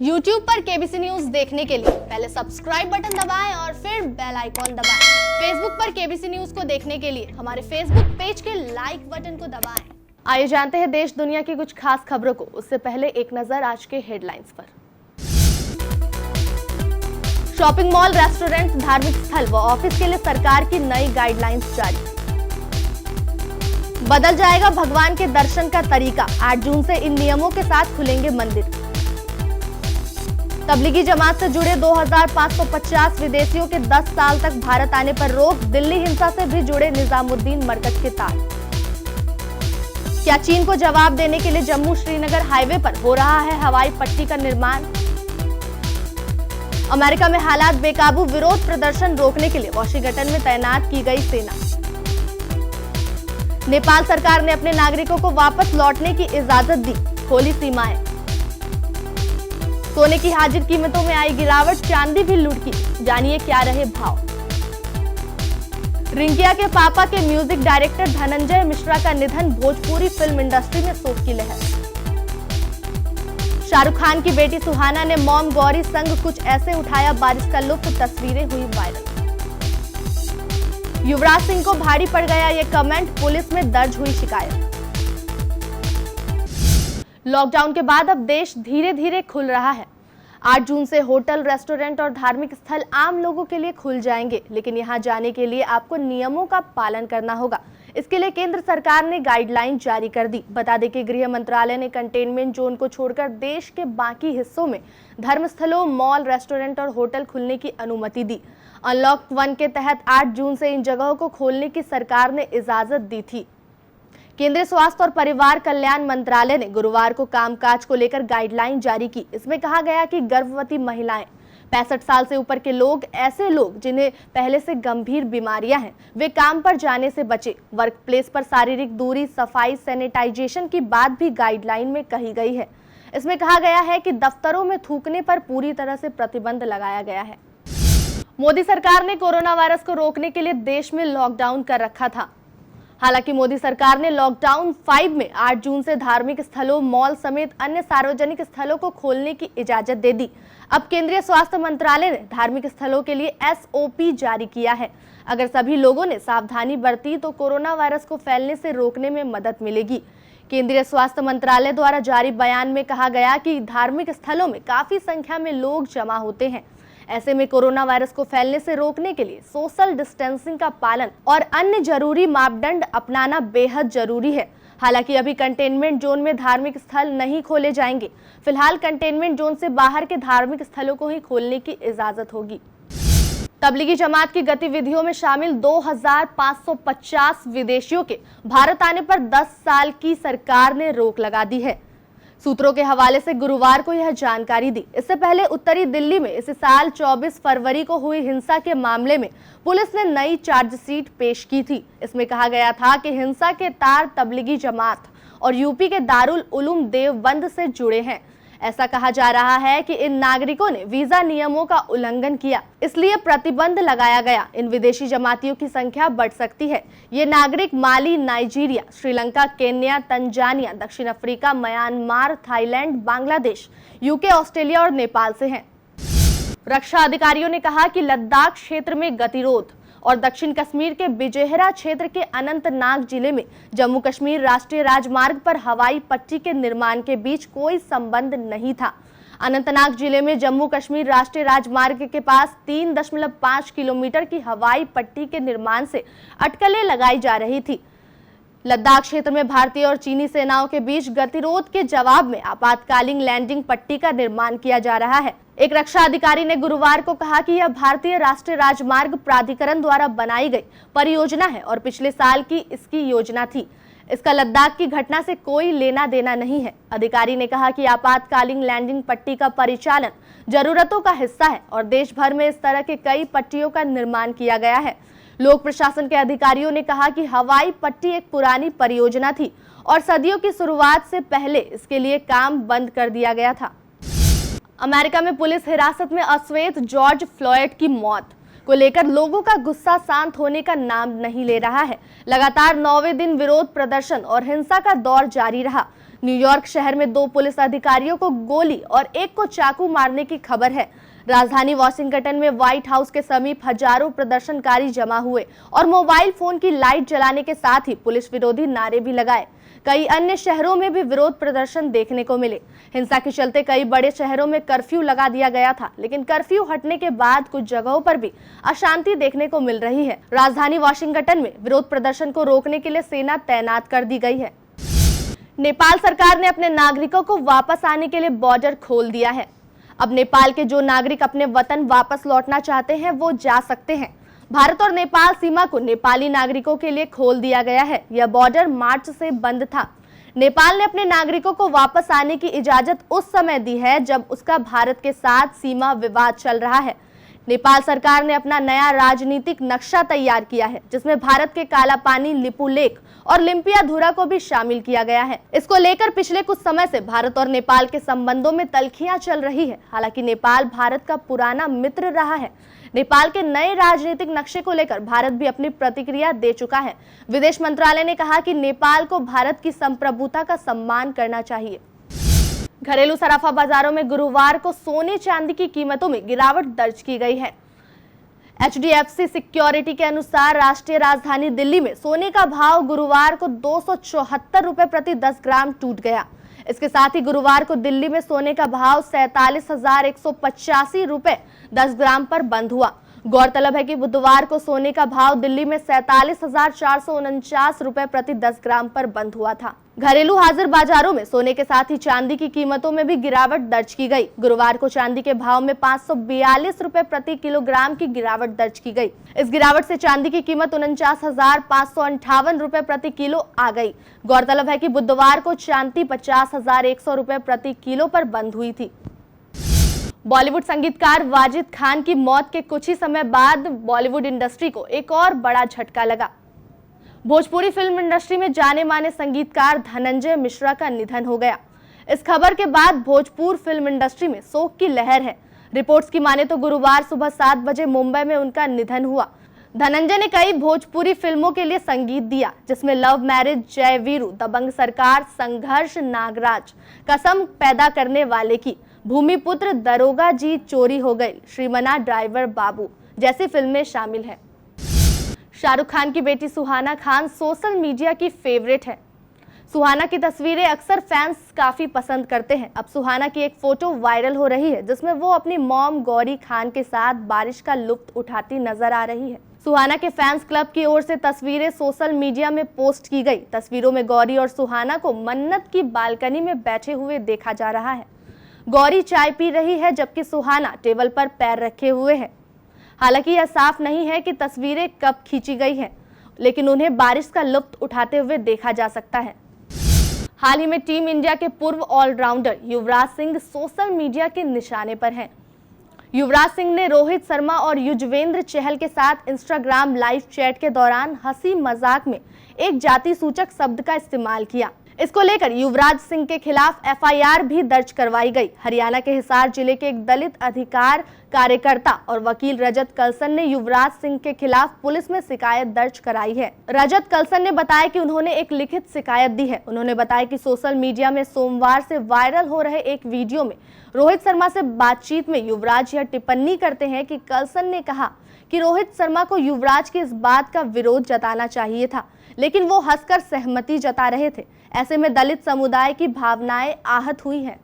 YouTube पर KBC news देखने के लिए पहले सब्सक्राइब बटन दबाएं और फिर बेल आइकॉन दबाएं। Facebook पर केबीसी न्यूज को देखने के लिए हमारे Facebook पेज के लाइक बटन को दबाएं। आइए जानते हैं देश दुनिया की कुछ खास खबरों को। उससे पहले एक नजर आज के हेडलाइंस पर। शॉपिंग मॉल, रेस्टोरेंट, धार्मिक स्थल व ऑफिस के लिए सरकार की नई गाइडलाइंस जारी। बदल जाएगा भगवान के दर्शन का तरीका। 8 जून से इन नियमों के साथ खुलेंगे मंदिर। तबलीगी जमात से जुड़े 2550 विदेशियों के 10 साल तक भारत आने पर रोक। दिल्ली हिंसा से भी जुड़े निजामुद्दीन मरकज के तार। क्या चीन को जवाब देने के लिए जम्मू श्रीनगर हाईवे पर हो रहा है हवाई पट्टी का निर्माण। अमेरिका में हालात बेकाबू। विरोध प्रदर्शन रोकने के लिए वॉशिंगटन में तैनात की गई सेना। नेपाल सरकार ने अपने नागरिकों को वापस लौटने की इजाजत दी। खोली सीमाएं। सोने की हाजिर कीमतों में आई गिरावट। चांदी भी लुढ़की। जानिए क्या रहे भाव। रिंकिया के पापा के म्यूजिक डायरेक्टर धनंजय मिश्रा का निधन। भोजपुरी फिल्म इंडस्ट्री में शोक की लहर। शाहरुख खान की बेटी सुहाना ने मॉम गौरी संग कुछ ऐसे उठाया बारिश का लुत्फ। तस्वीरें हुई वायरल। युवराज सिंह को भारी पड़ गया ये कमेंट। पुलिस में दर्ज हुई शिकायत। लॉकडाउन के बाद अब देश धीरे धीरे खुल रहा है। 8 जून से होटल, रेस्टोरेंट और धार्मिक स्थल आम लोगों के लिए खुल जाएंगे, लेकिन यहां जाने के लिए आपको नियमों का पालन करना होगा। इसके लिए केंद्र सरकार ने गाइडलाइन जारी कर दी। बता दें कि गृह मंत्रालय ने कंटेनमेंट जोन को छोड़कर देश के बाकी हिस्सों में धर्मस्थलों, मॉल, रेस्टोरेंट और होटल खुलने की अनुमति दी। अनलॉक 1 के तहत 8 जून से इन जगहों को खोलने की सरकार ने इजाजत दी थी। केंद्रीय स्वास्थ्य और परिवार कल्याण मंत्रालय ने गुरुवार को कामकाज को लेकर गाइडलाइन जारी की। इसमें कहा गया कि गर्भवती महिलाएं, 65 साल से ऊपर के लोग, ऐसे लोग जिन्हें पहले से गंभीर बीमारियां हैं, वे काम पर जाने से बचे। वर्क प्लेस पर शारीरिक दूरी, सफाई, सैनिटाइजेशन की बात भी गाइडलाइन में कही गई है। इसमें कहा गया है कि दफ्तरों में थूकने पर पूरी तरह से प्रतिबंध लगाया गया है। मोदी सरकार ने कोरोना वायरस को रोकने के लिए देश में लॉकडाउन कर रखा था। हालांकि मोदी सरकार ने लॉकडाउन 5 में 8 जून से धार्मिक स्थलों, मॉल समेत अन्य सार्वजनिक स्थलों को खोलने की इजाजत दे दी। अब केंद्रीय स्वास्थ्य मंत्रालय ने धार्मिक स्थलों के लिए SOP जारी किया है। अगर सभी लोगों ने सावधानी बरती तो कोरोना वायरस को फैलने से रोकने में मदद मिलेगी। केंद्रीय स्वास्थ्य मंत्रालय द्वारा जारी बयान में कहा गया कि धार्मिक स्थलों में काफी संख्या में लोग जमा होते हैं। ऐसे में कोरोना वायरस को फैलने से रोकने के लिए सोशल डिस्टेंसिंग का पालन और अन्य जरूरी मापदंड अपनाना बेहद जरूरी है। हालांकि अभी कंटेनमेंट जोन में धार्मिक स्थल नहीं खोले जाएंगे। फिलहाल कंटेनमेंट जोन से बाहर के धार्मिक स्थलों को ही खोलने की इजाजत होगी। तबलीगी जमात की गतिविधियों में शामिल 2550 विदेशियों के भारत आने पर 10 साल की सरकार ने रोक लगा दी है। सूत्रों के हवाले से गुरुवार को यह जानकारी दी। इससे पहले उत्तरी दिल्ली में इस साल 24 फरवरी को हुई हिंसा के मामले में पुलिस ने नई चार्जशीट पेश की थी। इसमें कहा गया था कि हिंसा के तार तबलीगी जमात और यूपी के दारुल उलूम देवबंद से जुड़े हैं। ऐसा कहा जा रहा है कि इन नागरिकों ने वीजा नियमों का उल्लंघन किया, इसलिए प्रतिबंध लगाया गया। इन विदेशी जमातियों की संख्या बढ़ सकती है। ये नागरिक माली, नाइजीरिया, श्रीलंका, केन्या, तंजानिया, दक्षिण Africa, Myanmar, Thailand, Bangladesh, UK, Australia और नेपाल से हैं। रक्षा अधिकारियों ने कहा कि लद्दाख क्षेत्र में गतिरोध और दक्षिण कश्मीर के बिजेहरा क्षेत्र के अनंतनाग जिले में जम्मू कश्मीर राष्ट्रीय राजमार्ग पर हवाई पट्टी के निर्माण के बीच कोई संबंध नहीं था। अनंतनाग जिले में जम्मू कश्मीर राष्ट्रीय राजमार्ग के पास 3.5 किलोमीटर की हवाई पट्टी के निर्माण से अटकलें लगाई जा रही थी। लद्दाख क्षेत्र में भारतीय और चीनी सेनाओं के बीच गतिरोध के जवाब में आपातकालीन लैंडिंग पट्टी का निर्माण किया जा रहा है। एक रक्षा अधिकारी ने गुरुवार को कहा कि यह भारतीय राष्ट्रीय राजमार्ग प्राधिकरण द्वारा बनाई गई परियोजना है और पिछले साल की इसकी योजना थी। इसका लद्दाख की घटना से कोई लेना देना नहीं है। अधिकारी ने कहा कि आपातकालीन लैंडिंग पट्टी का परिचालन जरूरतों का हिस्सा है और देश भर में इस तरह के कई पट्टियों का निर्माण किया गया है। लोक प्रशासन के अधिकारियों ने कहा कि हवाई पट्टी एक पुरानी परियोजना थी और सदियों की शुरुआत से पहले इसके लिए काम बंद कर दिया गया था। अमेरिका में पुलिस हिरासत में अश्वेत जॉर्ज फ्लॉयड की मौत को लेकर लोगों का गुस्सा शांत होने का नाम नहीं ले रहा है। लगातार 9वें दिन विरोध प्रदर्शन और हिंसा का दौर जारी रहा। न्यूयॉर्क शहर में 2 पुलिस अधिकारियों को गोली और एक को चाकू मारने की खबर है। राजधानी वॉशिंगटन में व्हाइट हाउस के समीप हजारों प्रदर्शनकारी जमा हुए और मोबाइल फोन की लाइट जलाने के साथ ही पुलिस विरोधी नारे भी लगाए। कई अन्य शहरों में भी विरोध प्रदर्शन देखने को मिले। हिंसा के चलते कई बड़े शहरों में कर्फ्यू लगा दिया गया था, लेकिन कर्फ्यू हटने के बाद कुछ जगहों पर भी अशांति देखने को मिल रही है। राजधानी वॉशिंगटन में विरोध प्रदर्शन को रोकने के लिए सेना तैनात कर दी गई है। नेपाल सरकार ने अपने नागरिकों को वापस आने के लिए बॉर्डर खोल दिया है। अब नेपाल के जो नागरिक अपने वतन वापस लौटना चाहते हैं वो जा सकते हैं। भारत और नेपाल सीमा को नेपाली नागरिकों के लिए खोल दिया गया है। यह बॉर्डर मार्च से बंद था। नेपाल ने अपने नागरिकों को वापस आने की इजाजत उस समय दी है जब उसका भारत के साथ सीमा विवाद चल रहा है। नेपाल सरकार ने अपना नया राजनीतिक नक्शा तैयार किया है, जिसमें भारत के काला पानी, लिपु लेक और लिम्पियाधुरा को भी शामिल किया गया है। इसको लेकर पिछले कुछ समय से भारत और नेपाल के संबंधों में तल्खियां चल रही है। हालांकि नेपाल भारत का पुराना मित्र रहा है। नेपाल के नए राजनीतिक नक्शे को लेकर भारत भी अपनी प्रतिक्रिया दे चुका है। विदेश मंत्रालय ने कहा कि नेपाल को भारत की संप्रभुता का सम्मान करना चाहिए। घरेलू सराफा बाजारों में गुरुवार को सोने चांदी की कीमतों में गिरावट दर्ज की गई है। HDFC सिक्योरिटी के अनुसार राष्ट्रीय राजधानी दिल्ली में सोने का भाव गुरुवार को 274 रुपए प्रति 10 ग्राम टूट गया। इसके साथ ही गुरुवार को दिल्ली में सोने का भाव 47,185 रुपए 10 ग्राम पर बंद हुआ। गौरतलब है कि बुधवार को सोने का भाव दिल्ली में 47,449 रुपए प्रति 10 ग्राम पर बंद हुआ था। घरेलू हाजिर बाजारों में सोने के साथ ही चांदी की कीमतों में भी गिरावट दर्ज की गई। गुरुवार को चांदी के भाव में 542 रुपए प्रति किलोग्राम की गिरावट दर्ज की गई। इस गिरावट से चांदी की कीमत 49,558 रुपए प्रति किलो आ गई। गौरतलब है कि बुधवार को चांदी 50,100 रुपए प्रति किलो पर बंद हुई थी। बॉलीवुड संगीतकार वाजिद खान की मौत के कुछ ही समय बाद बॉलीवुड इंडस्ट्री को एक और बड़ा झटका लगा। भोजपुरी फिल्म इंडस्ट्री में जाने माने संगीतकार धनंजय मिश्रा का निधन हो गया। इस खबर के बाद भोजपुर फिल्म इंडस्ट्री में शोक की लहर है। रिपोर्ट्स की माने तो गुरुवार सुबह 7 बजे मुंबई में उनका निधन हुआ। धनंजय ने कई भोजपुरी फिल्मों के लिए संगीत दिया, जिसमें लव मैरिज, जय वीरू, दबंग सरकार, संघर्ष, नागराज, कसम पैदा करने वाले की, भूमिपुत्र, दरोगा जी, चोरी हो गई, श्रीमना, ड्राइवर बाबू जैसी फिल्में शामिल हैं। शाहरुख खान की बेटी सुहाना खान सोशल मीडिया की फेवरेट है। सुहाना की तस्वीरें अक्सर फैंस काफी पसंद करते हैं। अब सुहाना की एक फोटो वायरल हो रही है, जिसमें वो अपनी मॉम गौरी खान के साथ बारिश का लुत्फ उठाती नजर आ रही है। सुहाना के फैंस क्लब की ओर से तस्वीरें सोशल मीडिया में पोस्ट की गई। तस्वीरों में गौरी और सुहाना को मन्नत की बालकनी में बैठे हुए देखा जा रहा है। गौरी चाय पी रही है, जबकि सुहाना टेबल पर पैर रखे हुए है। हालांकि यह साफ नहीं है कि तस्वीरें कब खींची गई हैं, लेकिन उन्हें बारिश का लुत्फ उठाते हुए देखा जा सकता है। हाल ही में टीम इंडिया के पूर्व allrounder Yuvraj Singh social media के निशाने पर हैं। युवराज सिंह ने रोहित शर्मा और युजवेंद्र चहल के साथ इंस्टाग्राम लाइव चैट के दौरान हंसी मजाक में एक जाति सूचक शब्द का इस्तेमाल किया। इसको लेकर युवराज सिंह के खिलाफ FIR भी दर्ज करवाई गई। हरियाणा के हिसार जिले के एक दलित अधिकार कार्यकर्ता और वकील रजत कलसन ने युवराज सिंह के खिलाफ पुलिस में शिकायत दर्ज कराई है। रजत कलसन ने बताया कि उन्होंने एक लिखित शिकायत दी है। उन्होंने बताया कि सोशल मीडिया में सोमवार से वायरल हो रहे एक वीडियो में रोहित शर्मा से बातचीत में युवराज यह टिप्पणी करते हैं कि कलसन ने कहा कि रोहित शर्मा को युवराज की इस बात का विरोध जताना चाहिए था, लेकिन वो हंसकर सहमति जता रहे थे। ऐसे में दलित समुदाय की भावनाएं आहत हुई हैं।